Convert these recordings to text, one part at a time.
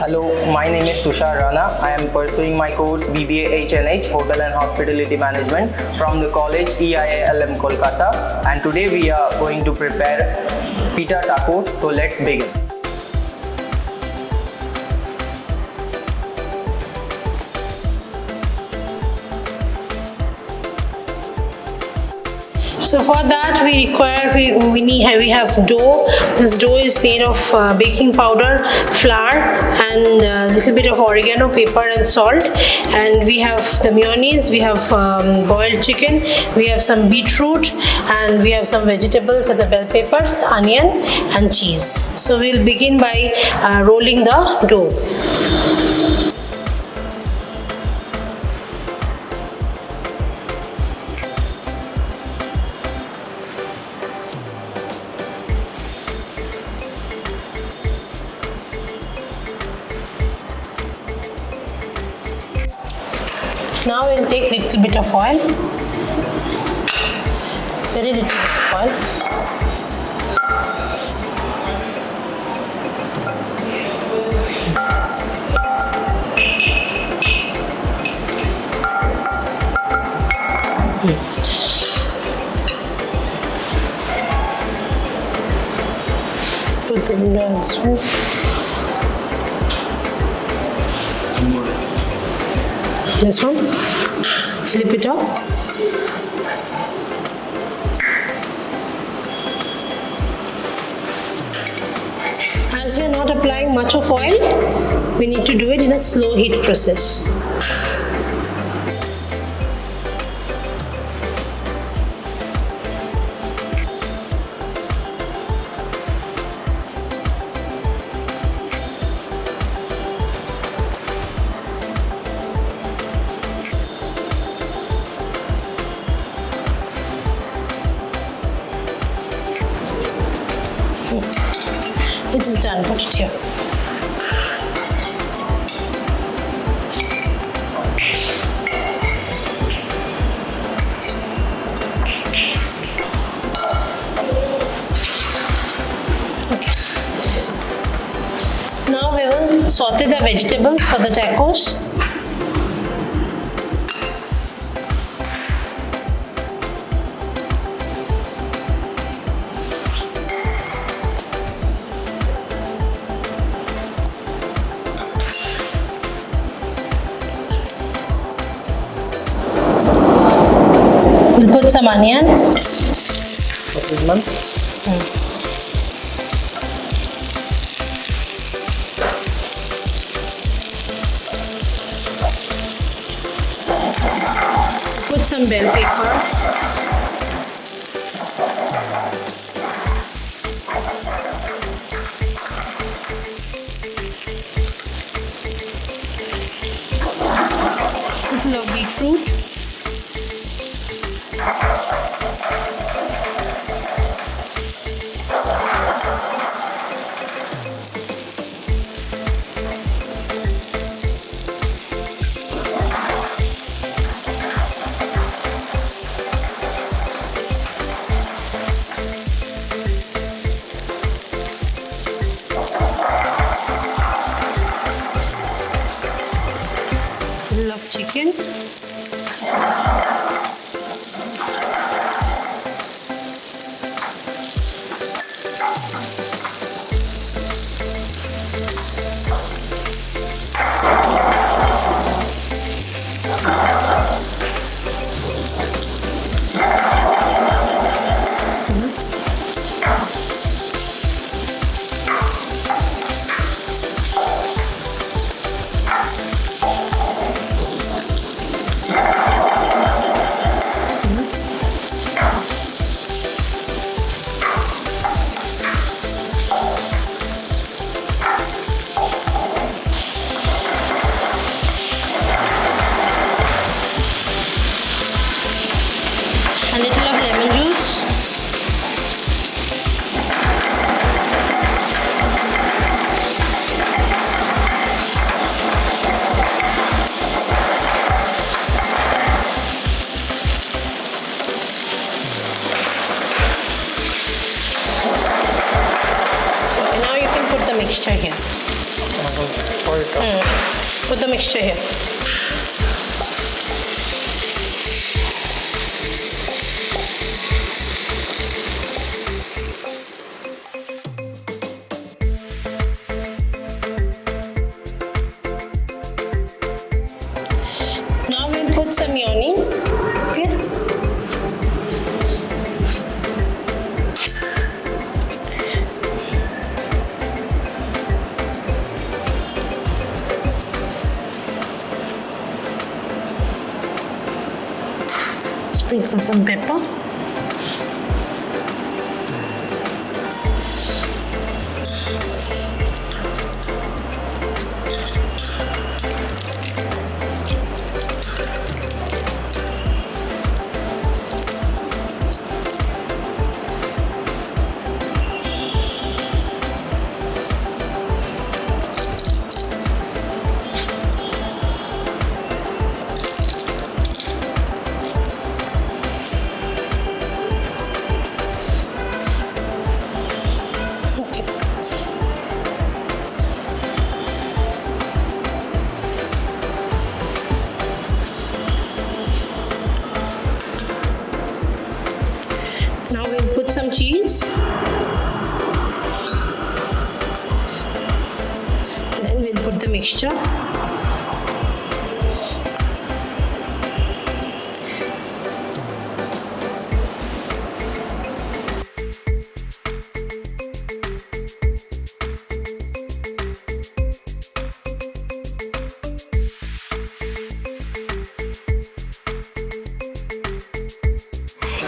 Hello, my name is Tushar Rana. I am pursuing my course BBA HNH Hotel and Hospitality Management from the college EIILM-Kolkata, and today we are going to prepare Pitta tacos. So let's begin. So for that we require we have dough. This dough is made of baking powder, flour, and a little bit of oregano, pepper, and salt. And we have the mayonnaise. We have boiled chicken. We have some beetroot, and we have some vegetables, such as bell peppers, onion, and cheese. So we'll begin by rolling the dough. Now we'll take little bit of oil, very little bit of oil. Put them down this one. This one, flip it up. As we are not applying much of oil, we need to do it in a slow heat process. It is done, put it here. Okay. Now we will saute the vegetables for the tacos. We'll put some onion. Put some bell pepper. Little of beetroot. Little of chicken. A little of lemon juice. Okay, now you can put the mixture here. pour it up. Put the mixture here. Now we'll put some mayonnaise. Okay. Sprinkle some pepper. Now we'll put some cheese. Then we'll put the mixture.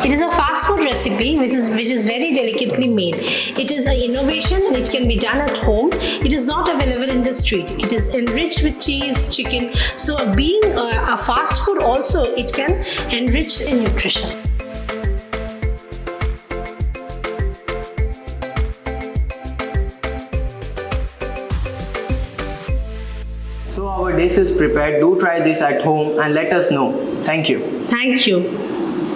It is a fast food recipe which is very delicately made. It is an innovation and it can be done at home. It is not available in the street. It is enriched with cheese, chicken. So being a fast food also, it can enrich in nutrition. So our dish is prepared. Do try this at home and let us know. Thank you. Thank you.